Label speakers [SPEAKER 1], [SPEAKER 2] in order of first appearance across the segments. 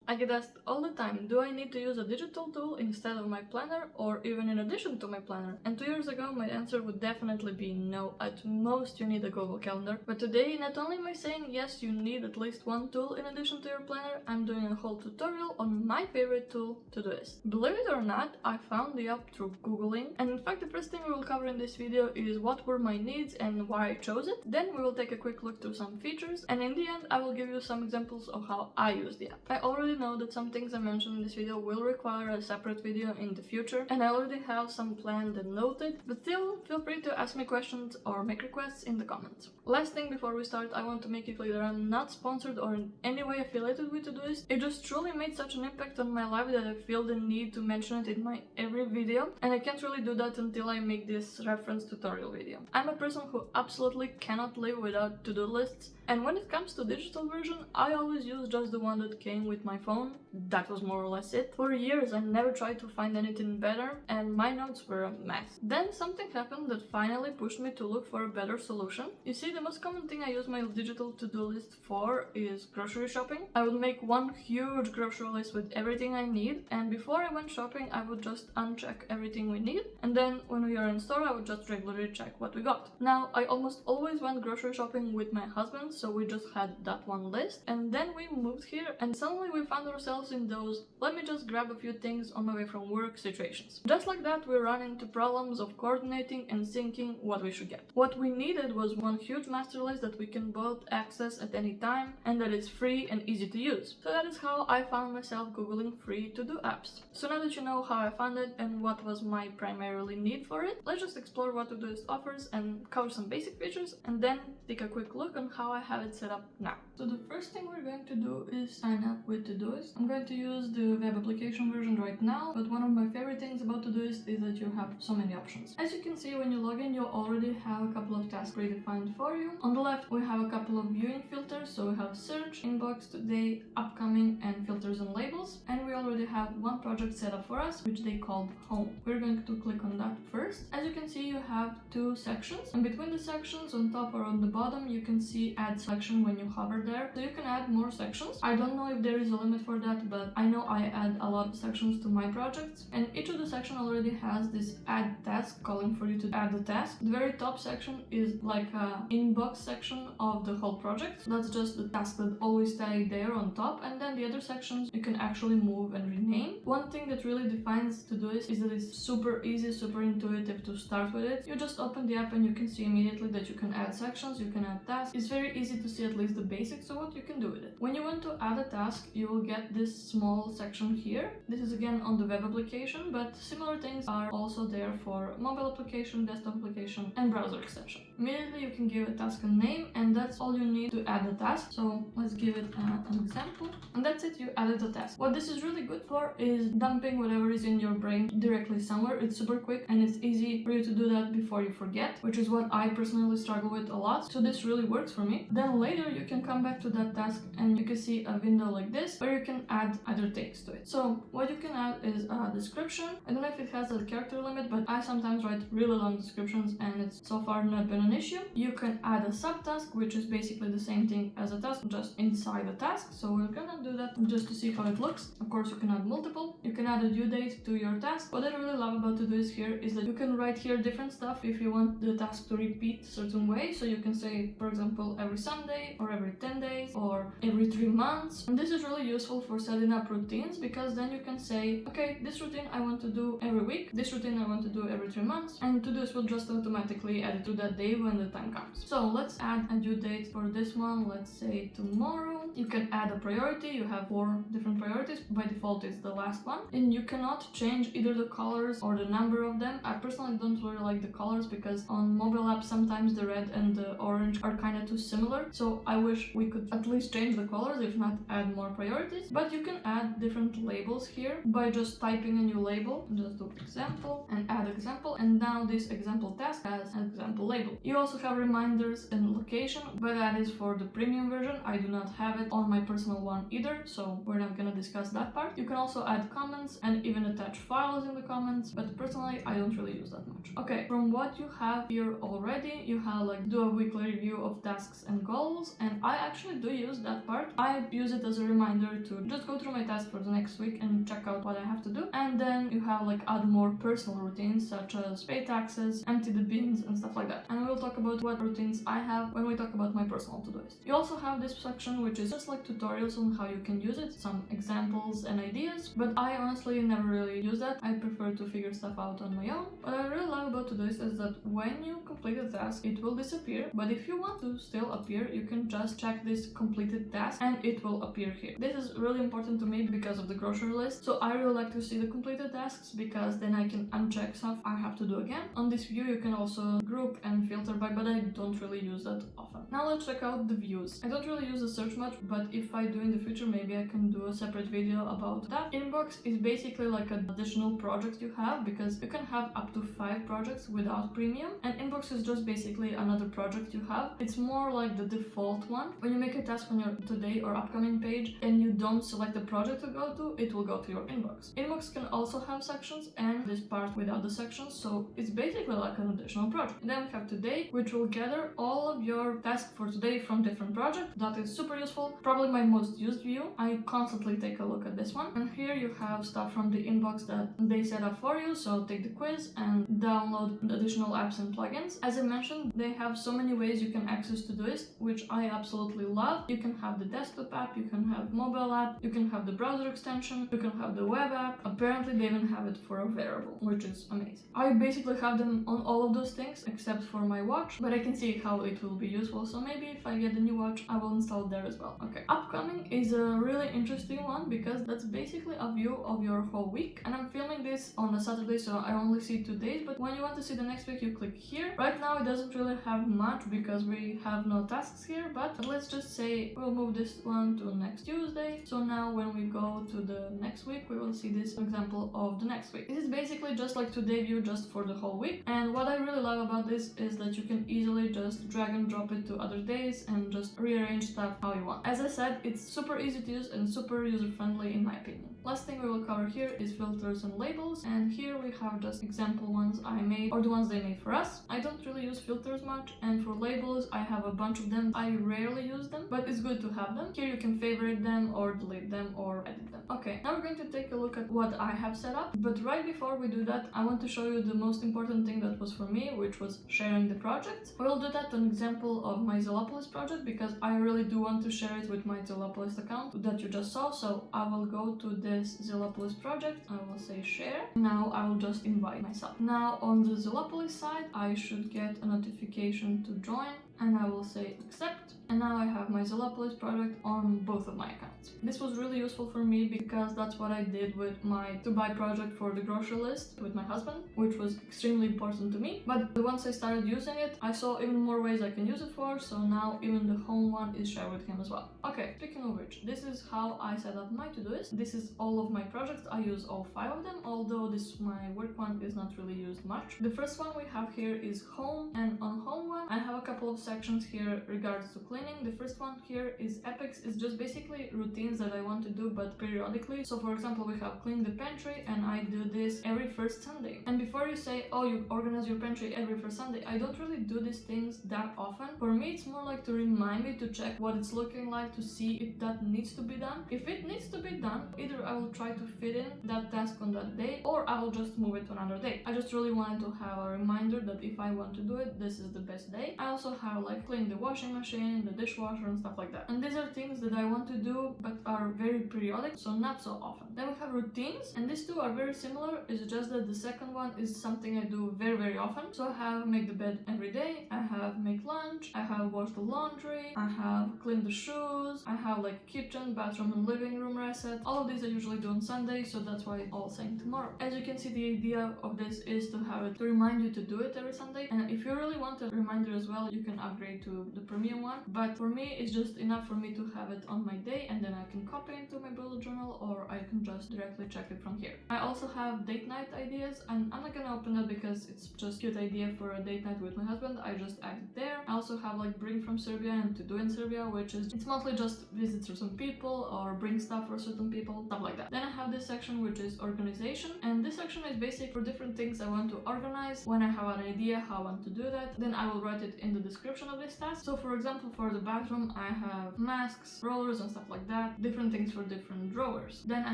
[SPEAKER 1] I get asked all the time, do I need to use a digital tool instead of my planner or even in addition to my planner? And 2 years ago my answer would definitely be no. At most you need a Google Calendar. But today not only am I saying yes, you need at least one tool in addition to your planner, I'm doing a whole tutorial on my favorite tool, Todoist. Believe it or not, I found the app through Googling, and in fact the first thing we will cover in this video is what were my needs and why I chose it. Then we will take a quick look through some features, and in the end I will give you some examples of how I use the app. I already know that some things I mentioned in this video will require a separate video in the future, and I already have some planned and noted, but still feel free to ask me questions or make requests in the comments. Last thing before we start, I want to make it clear that I'm not sponsored or in any way affiliated with Todoist. It just truly made such an impact on my life that I feel the need to mention it in my every video, and I can't really do that until I make this reference tutorial video. I'm a person who absolutely cannot live without to-do lists, and when it comes to digital version, I always use just the one that came with my phone. That was more or less it. For years I never tried to find anything better, and my notes were a mess. Then something happened that finally pushed me to look for a better solution. You see, the most common thing I use my digital to-do list for is grocery shopping. I would make one huge grocery list with everything I need, and before I went shopping I would just uncheck everything we need, and then when we are in store I would just regularly check what we got. Now, I almost always went grocery shopping with my husband, so we just had that one list, and then we moved here and suddenly we found ourselves in those let me just grab a few things on my way from work situations. Just like that, we ran into problems of coordinating and syncing what we should get. What we needed was one huge master list that we can both access at any time and that is free and easy to use. So that is how I found myself googling free to-do apps. So now that you know how I found it and what was my primarily need for it, let's just explore what Todoist offers and cover some basic features, and then take a quick look on how I have it set up now. So the first thing we're going to do is sign up with Todoist. I'm going to use the web application version right now, but one of my favorite things about Todoist is that you have so many options. As you can see, when you log in, you already have a couple of tasks predefined for you. On the left, we have a couple of viewing filters, so we have search, inbox, today, upcoming, and filters and labels. And we already have one project set up for us, which they called home. We're going to click on that first. As you can see, you have two sections, and between the sections, on top or on the bottom, you can see add section when you hover there, so you can add more sections. I don't know if there is a limit for that, but I know I add a lot of sections to my projects, and each of the section already has this add task calling for you to add the task. The very top section is like a inbox section of the whole project, so that's just the task that always stay there on top, and then the other sections you can actually move and rename. One thing that really defines Todoist is that it's super easy, super intuitive to start with it. You just open the app and you can see immediately that you can add sections, you can add tasks. It's very easy to see at least the basics of what you can do with it. When you want to add a task, you will get this small section here. This is again on the web application, but similar things are also there for mobile application, desktop application, and browser extension. Immediately you can give a task a name, and that's all you need to add the task. So let's give it an example, and that's it, you added the task. What this is really good for is dumping whatever is in your brain directly somewhere. It's super quick and it's easy for you to do that before you forget, which is what I personally struggle with a lot, so this really works for me. Then later you can come back to that task and you can see a window like this where you can add other things to it. So what you can add is a description. I don't know if it has a character limit, but I sometimes write really long descriptions and it's so far not been an issue. You can add a subtask, which is basically the same thing as a task, just inside the task. So we're gonna do that just to see how it looks. Of course, you can add multiple. You can add a due date to your task. What I really love about Todoist here is that you can write here different stuff if you want the task to repeat a certain way. So you can say, for example, every Sunday or every 10 days or every 3 months. And this is really useful for setting up routines, because then you can say, okay, this routine I want to do every week, this routine I want to do every 3 months, and Todoist will just automatically add it to that day when the time comes. So let's add a due date for this one. Let's say tomorrow. You can add a priority. You have 4 different priorities. By default it's the last one, and you cannot change either the colors or the number of them. I personally don't really like the colors because on mobile apps sometimes the red and the orange are kind of too similar, so I wish we could at least change the colors, if not add more priorities. But you can add different labels here by just typing a new label. Just do example and add example, and now this example task has an example label. You also have reminders and location, but that is for the premium version. I do not have it on my personal one either, so we're not gonna discuss that part. part. You can also add comments and even attach files in the comments, but personally I don't really use that much. Okay, from what you have here already, you have like do a weekly review of tasks and goals, and I actually do use that part. I use it as a reminder to just go through my task for the next week and check out what I have to do. And then you have like add more personal routines such as pay taxes, empty the bins and stuff like that. And we'll talk about what routines I have when we talk about my personal Todoist. You also have this section which is just like tutorials on how you can use it, some examples and ideas, but I honestly never really use that. I prefer to figure stuff out on my own. What I really love about Todoist is that when you complete a task, it will disappear, but if you want to still appear, you can just check this completed task and it will appear here. This is really important to me because of the grocery list, so I really like to see the completed tasks because then I can uncheck stuff I have to do again. On this view you can also group and filter by, but I don't really use that often. Now let's check out the views. I don't really use the search much, but if I do in the future, maybe I can do a separate video about that. Inbox is basically like an additional project you have, because you can have up to 5 projects without premium, and inbox is just basically another project you have. It's more like the default one. When you make a task on your today or upcoming page and you don't select the project to go to, it will go to your inbox. Inbox can also have sections and this part without the sections, so it's basically like an additional project. And then we have today, which will gather all of your tasks for today from different projects. That is super useful, probably my most used view. I constantly take a look at this one, and here you have stuff from the inbox that they set up for you, so take the quiz and download additional apps and plugins. As I mentioned, they have so many ways you can access Todoist, which I absolutely love. You can have the desktop app, you can have mobile app, you can have the browser extension, you can have the web app. Apparently they even have it for a wearable, which is amazing. I basically have them on all of those things except for my watch, but I can see how it will be useful, so maybe if I get a new watch I will install it there as well. Okay, upcoming is a really interesting one because that's basically a view of your whole week, and I'm filming this on a Saturday, so I only see 2 days, but when you want to see the next week you click here. Right now it doesn't really have much because we have no tasks here, but let's just say we'll move this one to next Tuesday. So now when we go to the next week, we will see this example of the next week. This is basically just like today view, just for the whole week, and what I really love about this is that you can easily just drag and drop it to other days and just rearrange stuff how you want. As I said, it's super easy to use and super user friendly in my opinion. Last thing we will cover here is filters and labels, and here we have just example ones I made or the ones they made for us. I don't really use filters much, and for labels I have a bunch of them. I rarely use them, but it's good to have them. Here you can favorite them or delete them or edit them. Okay, now we're going to take a look at what I have set up, but right before we do that I want to show you the most important thing that was for me, which was sharing the project. We'll do that on example of my Zillopolis project because I really do want to share it with my Zillopolis account that you just saw. So I will go to this Zillopolis project, I will say share. Now I will just invite myself. Now on the Zillopolis side I should get a notification to join, and I will say accept, and now I have my Zillopolis project on both of my accounts. This was really useful for me because that's what I did with my to buy project for the grocery list with my husband, which was extremely important to me. But once I started using it, I saw even more ways I can use it for, so now even the home one is shared with him as well. Okay, speaking of which, this is how I set up my Todoist. This is all of my projects. I use all 5 of them, although my work one is not really used much. The first one we have here is home, and on home one I have a couple of sections here regards to cleaning. The first one here is epics. It's just basically routines that I want to do but periodically. So for example, we have clean the pantry, and I do this every first Sunday. And before you say, oh, you organize your pantry every first Sunday, I don't really do these things that often. For me it's more like to remind me to check what it's looking like, to see if that needs to be done. If it needs to be done, either I will try to fit in that task on that day, or I will just move it to another day. I just really wanted to have a reminder that if I want to do it, this is the best day. I also have like clean the washing machine, the dishwasher and stuff like that. And these are things that I want to do but are very periodic, so not so often. Then we have routines, and these two are very similar. It's just that the second one is something I do very often. So I have make the bed every day, I have make lunch, I have wash the laundry, I have clean the shoes, I have like kitchen, bathroom and living room reset. All of these I usually do on Sunday, so that's why I'm all saying tomorrow. As you can see, the idea of this is to have it to remind you to do it every Sunday, and if you really want a reminder as well, you can upgrade to the premium one. But for me it's just enough for me to have it on my day, and then I can copy into my bullet journal, or I can just directly check it from here. I also have date night ideas, and I'm not gonna open it because it's just a cute idea for a date night with my husband. I just add it there. I also have like bring from Serbia and to do in Serbia, which is, it's mostly just visits for some people or bring stuff for certain people, stuff like that. Then I have this section which is organization, and this section is basic for different things I want to organize. When I have an idea how I want to do that, then I will write it in the description of this task. So for example, for the bathroom, I have masks, rollers and stuff like that, different things for different drawers. Then I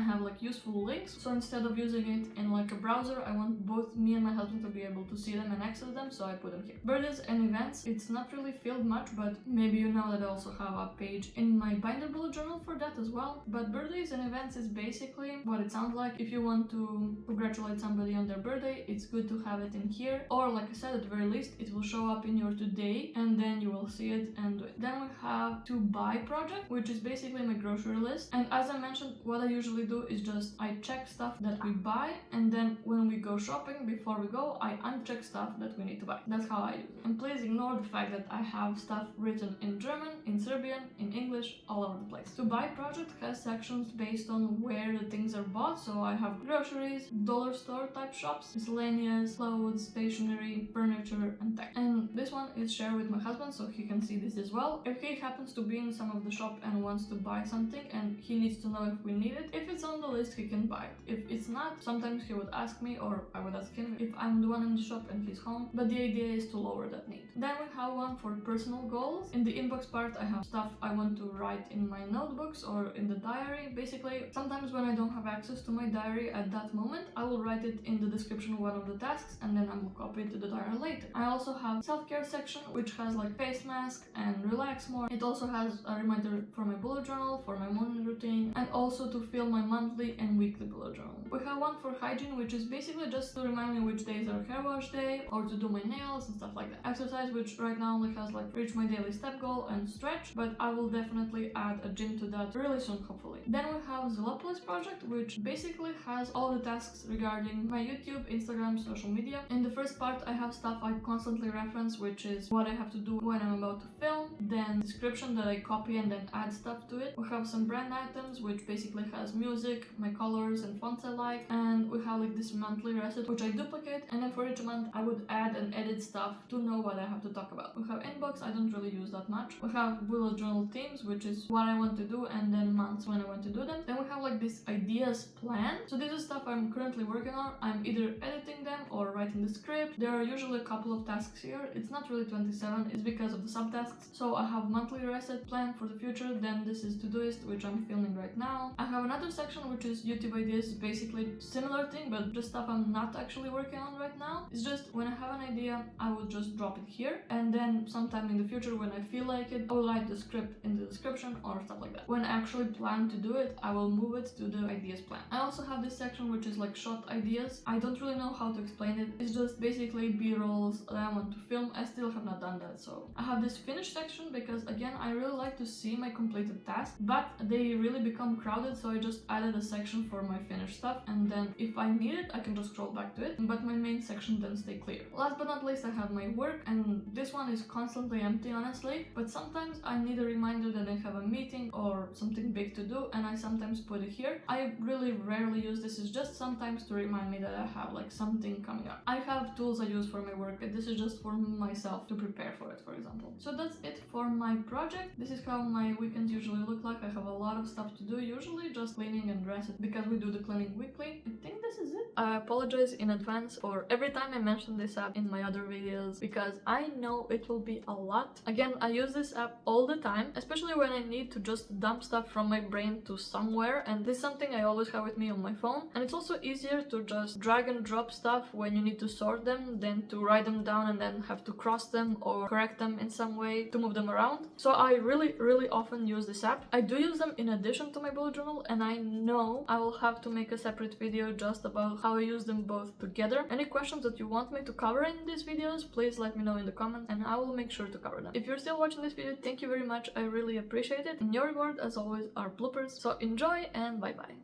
[SPEAKER 1] have like useful links, so instead of using it in like a browser, I want both me and my husband to be able to see them and access them, so I put them here. Birthdays and events, it's not really filled much, but maybe you know that I also have a page in my binder bullet journal for that as well. But birthdays and events is basically what it sounds like. If you want to congratulate somebody on their birthday, it's good to have it in here, or like I said, at the very least it will show up in your today and then you will see it and do it. Then we have to buy project, which is basically my grocery list, and as I mentioned, what I usually do is just I check stuff that we buy, and then when we go shopping, before we go, I uncheck stuff that we need to buy. That's how I use it. And please ignore the fact that I have stuff written in German, in Serbian, in English, all over the place. To buy project has sections based on where the things are bought, so I have groceries, dollar store type shops, miscellaneous, clothes, stationery, furniture, and tech. And this one is shared with my husband, so he can see this as well. If he happens to be in some of the shop and wants to buy something and he needs to know if we need it, if it's on the list, he can buy it. If it's not, sometimes he would ask me, or I would ask him if I'm the one in the shop and he's home, but the idea is to lower that need. Then we have one for personal goals. In the inbox part, I have stuff I want to write in my notebooks or in the diary. Basically, sometimes when I don't have access to my diary at that moment, I will write it in the description of one of the tasks and then I will copy it to the diary later. I also have self-care section, which has like face mask and relax more. It also has a reminder for my bullet journal, for my morning routine, and also to fill my monthly and weekly bullet journal. We have one for hygiene, which is basically just to remind me which days are hair wash day, or to do my nails and stuff like that. Exercise, which right now only has like reach my daily step goal and stretch, but I will definitely add a gym to that really soon, hopefully. Then we have Zolopolis project, which basically has all the tasks regarding my YouTube, Instagram, social media. In the first part, I have stuff I constantly reference, which is what I have to do when I'm about to film, then description that I copy and then add stuff to it. We have some brand items, which basically has music, my colors and fonts I like, and we have like this monthly reset, which I duplicate, and then for each month I would add and edit stuff to know what I have to talk about. We have inbox, I don't really use that much. We have bullet journal themes, which is what I want to do, and then months when I want to do them. Then we have like this ideas plan. So this is stuff I'm currently working on. I'm either editing them or writing the script. There are usually a couple of tasks here. It's not really 27, it's because of the subtasks. So I have monthly reset plan for the future, then this is Todoist, which I'm filming right now. I have another section which is YouTube ideas, basically similar thing, but just stuff I'm not actually working on right now. It's just when I have an idea, I will just drop it here, and then sometime in the future when I feel like it, I will write the script in the description or stuff like that. When I actually plan to do it, I will move it to the ideas plan. I also have this section which is like short ideas. I don't really know how to explain it. It's just basically B-rolls that I want to film. I still have not done that, so I have this finish section because again, I really like to see my completed tasks, but they really become crowded, so I just added a section for my finished stuff, and then if I need it, I can just scroll back to it, but my main section then stay clear. Last but not least, I have my work, and this one is constantly empty, honestly, but sometimes I need a reminder that I have a meeting or something big to do, and I sometimes put it here. I really rarely use this, it's just sometimes to remind me that I have like something coming up. I have tools I use for my work, and this is just for myself to prepare for it, for example. So that's it for my project. This is how my weekends usually look like. I have a lot of stuff to do, usually just cleaning and dressing, because we do the cleaning weekly. I think this is it. I apologize in advance for every time I mention this app in my other videos, because I know it will be a lot. Again, I use this app all the time, especially when I need to just dump stuff from my brain to somewhere, and this is something I always have with me on my phone. And it's also easier to just drag and drop stuff when you need to sort them than to write them down and then have to cross them or correct them in some way to move them around. So I really often use this app. I do use them in addition to my bullet journal, and I know I will have to make a separate video just about how I use them both together. Any questions that you want me to cover in these videos, please let me know in the comments and I will make sure to cover them. If you're still watching this video, thank you very much, I really appreciate it, and your reward as always are bloopers. So enjoy and bye bye.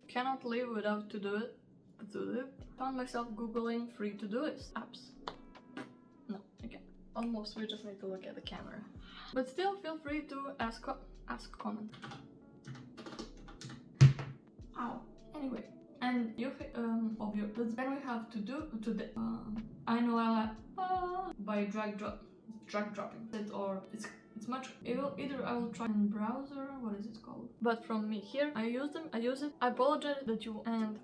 [SPEAKER 1] Cannot live without Todoist. Found myself googling free Todoist apps. No, again. Almost, we just need to look at the camera. But still, feel free to ask comment. Ow. Anyway, and you then we have to do to the I know by drag dropping it, or it's much either I will try in browser, what is it called, but from me here I use it. I apologize that you, and